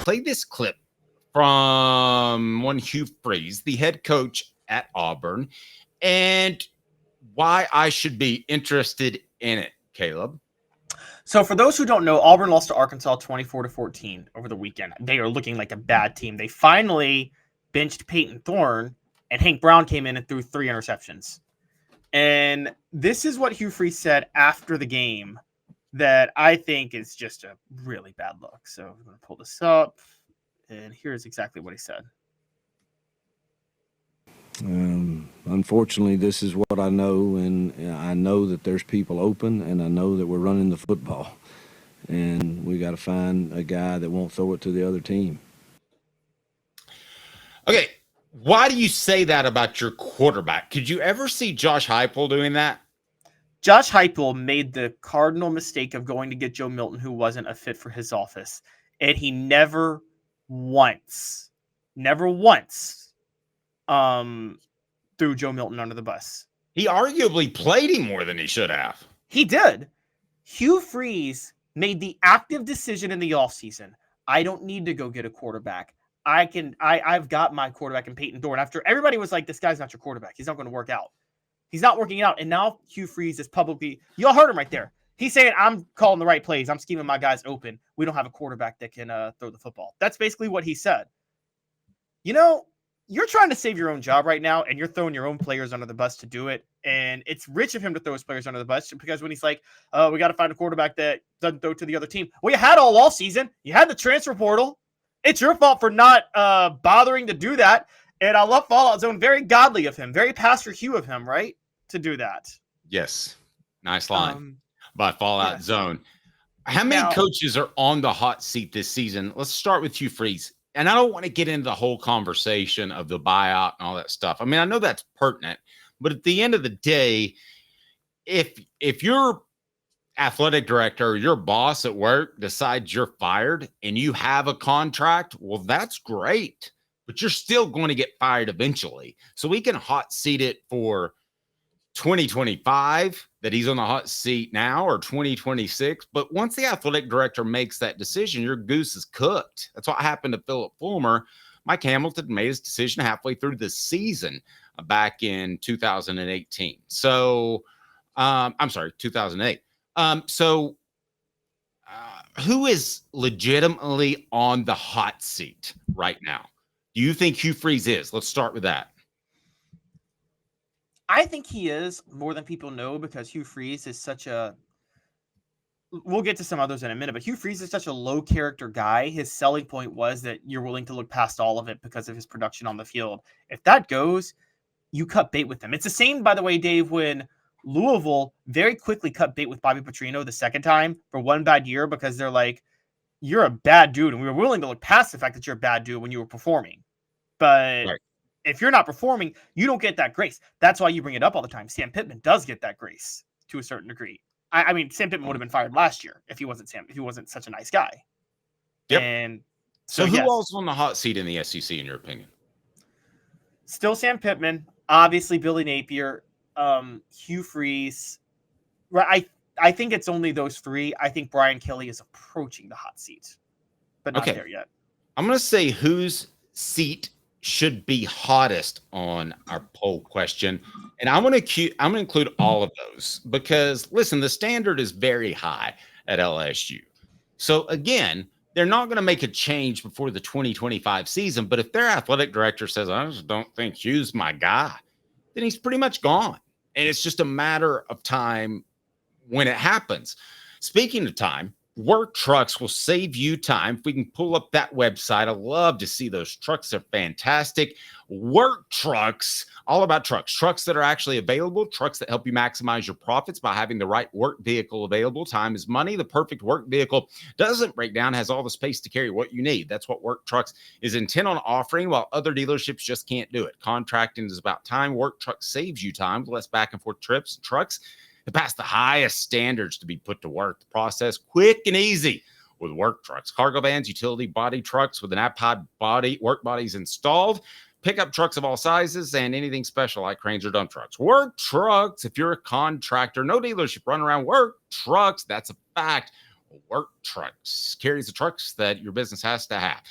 Play this clip from one Hugh Freeze, the head coach at Auburn, and why I should be interested in it, Caleb. So for those who don't know, Auburn lost to Arkansas 24-14 over the weekend. They are looking like a bad team. They finally benched Peyton Thorne, and Hank Brown came in and threw 3 interceptions. And this is what Hugh Freeze said after the game that I think is just a really bad look. So I'm going to pull this up, and here's exactly what he said. Unfortunately, this is what I know, and I know that there's people open, and I know that we're running the football, and we got to find a guy that won't throw it to the other team. Okay, why do you say that about your quarterback? Could you ever see Josh Heupel doing that? Josh Heupel made the cardinal mistake of going to get Joe Milton, who wasn't a fit for his office, and he never once threw Joe Milton under the bus. He arguably played him more than he should have. He did. Hugh Freeze made the active decision in the offseason. I don't need to go get a quarterback. I've got my quarterback in Peyton Thorne. After everybody was like, this guy's not your quarterback. He's not going to work out. He's not working out. And now Hugh Freeze is publicly, y'all heard him right there. He's saying, I'm calling the right plays. I'm scheming my guys open. We don't have a quarterback that can throw the football. That's basically what he said. You know, you're trying to save your own job right now, and you're throwing your own players under the bus to do it. And it's rich of him to throw his players under the bus because when he's like, we got to find a quarterback that doesn't throw to the other team. Well, you had all season. You had the transfer portal. It's your fault for not bothering to do that. And I love Fallout Zone. Very godly of him. Very Pastor Hugh of him, right? To do that. Yes. Nice line by Fallout Zone. How many coaches are on the hot seat this season? Let's start with Hugh Freeze. And I don't want to get into the whole conversation of the buyout and all that stuff. I mean, I know that's pertinent, but at the end of the day, if your athletic director or your boss at work decides you're fired and you have a contract, well, that's great, but you're still going to get fired eventually. So we can hot seat it for 2025 that he's on the hot seat now, or 2026. But once the athletic director makes that decision, your goose is cooked. That's what happened to Philip Fulmer. Mike Hamilton made his decision halfway through the season back in 2018. So, I'm sorry, 2008. Who is legitimately on the hot seat right now? Do you think Hugh Freeze is? Let's start with that. I think he is more than people know because Hugh Freeze is such a – we'll get to some others in a minute, but Hugh Freeze is such a low-character guy. His selling point was that you're willing to look past all of it because of his production on the field. If that goes, you cut bait with him. It's the same, by the way, Dave, when Louisville very quickly cut bait with Bobby Petrino the second time for one bad year because they're like, you're a bad dude, and we were willing to look past the fact that you're a bad dude when you were performing. But – if you're not performing, you don't get that grace. That's why you bring it up all the time. Sam Pittman does get that grace to a certain degree. I mean, Sam Pittman would have been fired last year if he wasn't such a nice guy. Yep. And so who else is on the hot seat in the SEC, in your opinion? Still Sam Pittman, obviously Billy Napier, Hugh Freeze. Right. I think it's only those three. I think Brian Kelly is approaching the hot seat, but not there yet. I'm going to say whose seat should be hottest on our poll question. And I'm going to include all of those because, listen, the standard is very high at LSU. So, again, they're not going to make a change before the 2025 season. But if their athletic director says, I just don't think Hugh's my guy, then he's pretty much gone. And it's just a matter of time when it happens. Speaking of time, Work Trucks will save you time. If we can pull up that website, I love to see those trucks. They're fantastic. Work Trucks, all about trucks that are actually available, trucks that help you maximize your profits by having the right work vehicle available. Time is money. The perfect work vehicle doesn't break down, has all the space to carry what you need. That's what Work Trucks is intent on offering, while other dealerships just can't do it. Contracting is about time. Work Trucks saves you time, less back and forth trips. Trucks that pass the highest standards to be put to work. The process quick and easy with Work Trucks. Cargo vans, utility body trucks with an iPod body, work bodies installed, pickup trucks of all sizes, and anything special like cranes or dump trucks. Work Trucks, if you're a contractor, no dealership run around Work Trucks. That's a fact. Work Trucks carries the trucks that your business has to have.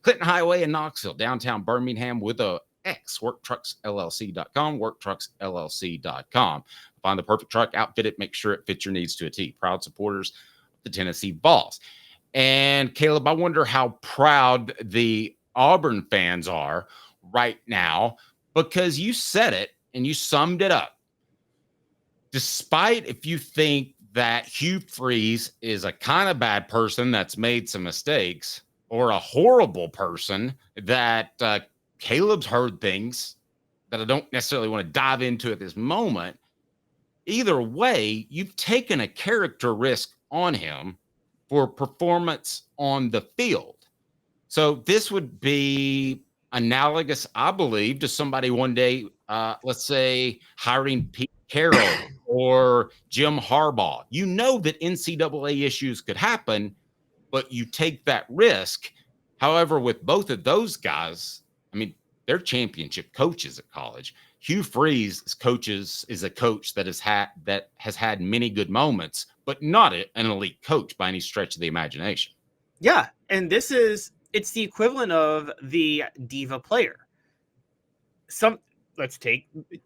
Clinton Highway in Knoxville, downtown Birmingham with a X, worktrucksllc.com, worktrucksllc.com. Find the perfect truck, outfit it, make sure it fits your needs to a T. Proud supporters of the Tennessee Vols. And Caleb, I wonder how proud the Auburn fans are right now, because you said it and you summed it up. Despite if you think that Hugh Freeze is a kind of bad person that's made some mistakes, or a horrible person that Caleb's heard things that I don't necessarily want to dive into at this moment. Either way, you've taken a character risk on him for performance on the field. So this would be analogous, I believe, to somebody one day, let's say, hiring Pete Carroll or Jim Harbaugh. You know that NCAA issues could happen, but you take that risk. However, with both of those guys, I mean, they're championship coaches at college. Hugh Freeze is a coach that has had many good moments, but not an elite coach by any stretch of the imagination. Yeah, and it's the equivalent of the diva player. Do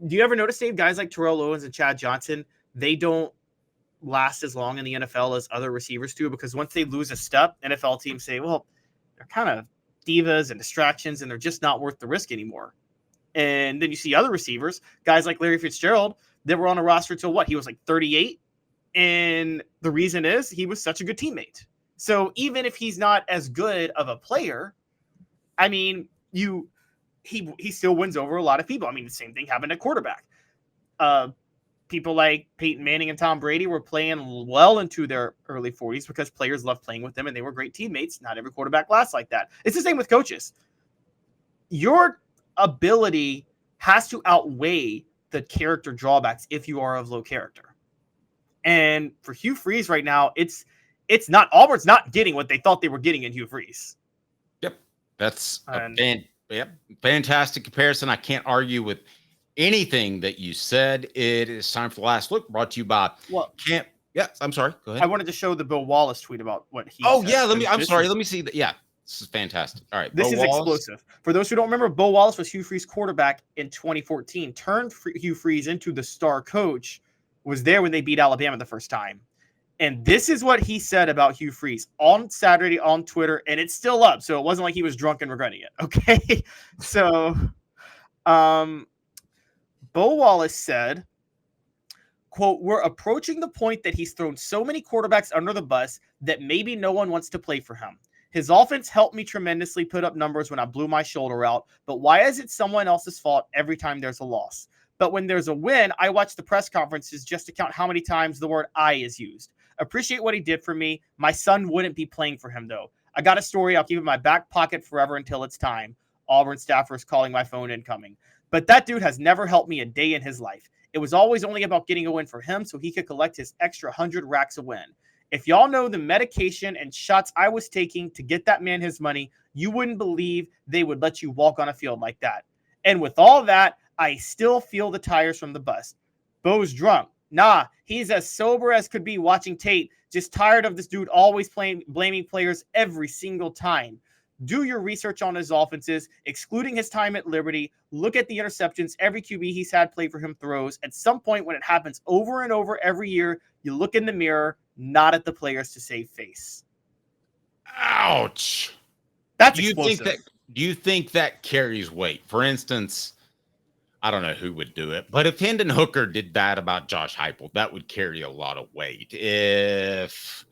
you ever notice, Dave, guys like Terrell Owens and Chad Johnson, they don't last as long in the NFL as other receivers do, because once they lose a step, NFL teams say, well, they're kind of divas and distractions and they're just not worth the risk anymore. And then you see other receivers, guys like Larry Fitzgerald, that were on a roster till what? He was like 38. And the reason is he was such a good teammate. So even if he's not as good of a player, I mean, he still wins over a lot of people. I mean, the same thing happened at quarterback. People like Peyton Manning and Tom Brady were playing well into their early 40s because players loved playing with them and they were great teammates. Not every quarterback lasts like that. It's the same with coaches. Your ability has to outweigh the character drawbacks if you are of low character. And for Hugh Freeze right now, Auburn's not getting what they thought they were getting in Hugh Freeze. Yep. That's fantastic comparison. I can't argue with anything that you said. It is time for the last look, brought to you by Camp. Yeah, I'm sorry. Go ahead. I wanted to show the Bo Wallace tweet about what he said. Yeah, let me see that. Yeah, this is fantastic. All right. This is explosive. For those who don't remember, Bo Wallace was Hugh Freeze quarterback in 2014, turned Hugh Freeze into the star coach, was there when they beat Alabama the first time. And this is what he said about Hugh Freeze on Saturday on Twitter, and it's still up. So it wasn't like he was drunk and regretting it. Okay. So, Bo Wallace said, quote, "We're approaching the point that he's thrown so many quarterbacks under the bus that maybe no one wants to play for him. His offense helped me tremendously put up numbers when I blew my shoulder out, but why is it someone else's fault every time there's a loss? But when there's a win, I watch the press conferences just to count how many times the word I is used. Appreciate what he did for me. My son wouldn't be playing for him, though. I got a story. I'll keep it in my back pocket forever until it's time. Auburn staffers calling my phone incoming. But that dude has never helped me a day in his life. It was always only about getting a win for him so he could collect his extra 100 racks a win. If y'all know the medication and shots I was taking to get that man his money, you wouldn't believe they would let you walk on a field like that. And with all that, I still feel the tires from the bus. Bo's drunk. Nah, he's as sober as could be watching tape. Just tired of this dude always blaming players every single time. Do your research on his offenses, excluding his time at Liberty. Look at the interceptions every QB he's had play for him throws. At some point when it happens over and over every year, you look in the mirror, not at the players to save face." Ouch. That's explosive. Do you think that carries weight? For instance, I don't know who would do it, but if Hendon Hooker did that about Josh Heupel, that would carry a lot of weight. If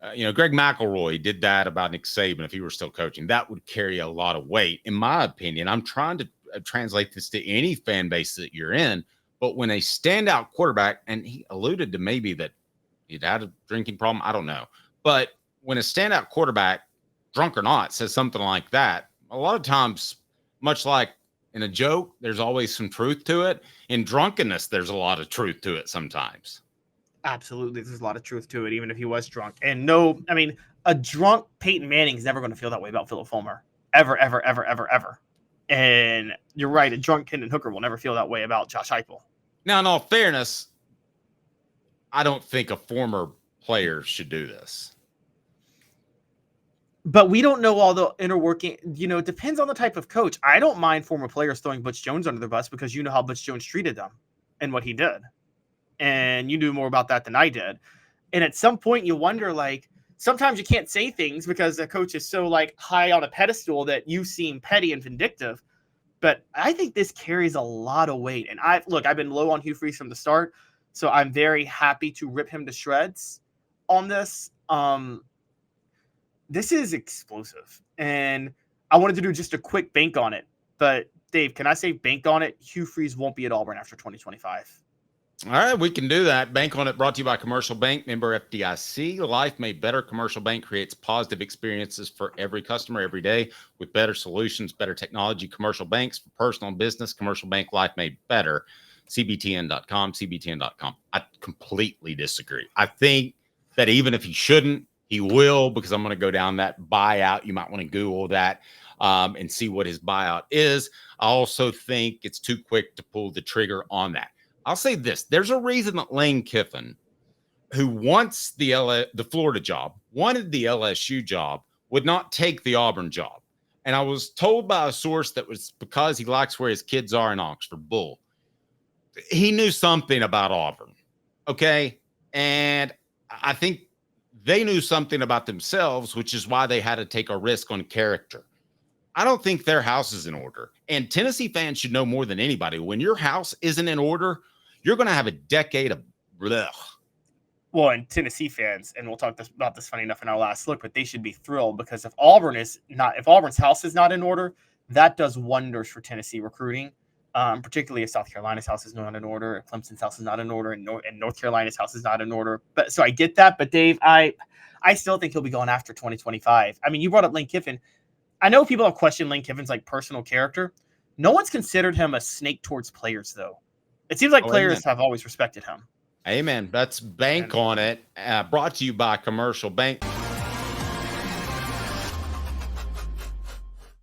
Greg McElroy did that about Nick Saban, if he were still coaching, that would carry a lot of weight. In my opinion, I'm trying to translate this to any fan base that you're in, but when a standout quarterback, and he alluded to maybe that he'd had a drinking problem, I don't know, but when a standout quarterback, drunk or not, says something like that, a lot of times, much like in a joke, there's always some truth to it. In drunkenness, there's a lot of truth to it sometimes. Absolutely. There's a lot of truth to it, even if he was drunk. And no, I mean, a drunk Peyton Manning is never going to feel that way about Philip Fulmer. Ever, ever, ever, ever, ever. And you're right. A drunk Hendon Hooker will never feel that way about Josh Heupel. Now, in all fairness, I don't think a former players should do this. But we don't know all the inner working. It depends on the type of coach. I don't mind former players throwing Butch Jones under the bus because you know how Butch Jones treated them and what he did. And you knew more about that than I did. And at some point you wonder, like, sometimes you can't say things because the coach is so like high on a pedestal that you seem petty and vindictive. But I think this carries a lot of weight. And I've been low on Hugh Freeze from the start. So I'm very happy to rip him to shreds on this. This is explosive, and I wanted to do just a quick bank on it. But Dave, can I say bank on it? Hugh Freeze won't be at Auburn after 2025. All right, we can do that. Bank on it. Brought to you by Commercial Bank, member FDIC. Life made better. Commercial Bank creates positive experiences for every customer every day with better solutions, better technology. Commercial Banks for personal and business. Commercial Bank, life made better. CBTN.com, CBTN.com. I completely disagree. I think that even if he shouldn't, he will, because I'm going to go down that buyout. You might want to Google that and see what his buyout is. I also think it's too quick to pull the trigger on that. I'll say this. There's a reason that Lane Kiffin, who wants the Florida job, wanted the LSU job, would not take the Auburn job. And I was told by a source that was because he likes where his kids are in Oxford. Bull. He knew something about Auburn. Okay. And I think they knew something about themselves, which is why they had to take a risk on character. I don't think their house is in order. And Tennessee fans should know more than anybody. When your house isn't in order, you're going to have a decade of blech. Well, and Tennessee fans, and we'll talk about this funny enough in our last look, but they should be thrilled because if Auburn's house is not in order, that does wonders for Tennessee recruiting. Particularly if South Carolina's house is not in order, if Clemson's house is not in order, and North Carolina's house is not in order. But so I get that. But Dave, I still think he'll be going after 2025. I mean, you brought up Lane Kiffin. I know people have questioned Lane Kiffin's like personal character. No one's considered him a snake towards players, though. It seems like players have always respected him. Amen. That's bank on it. Brought to you by Commercial Bank.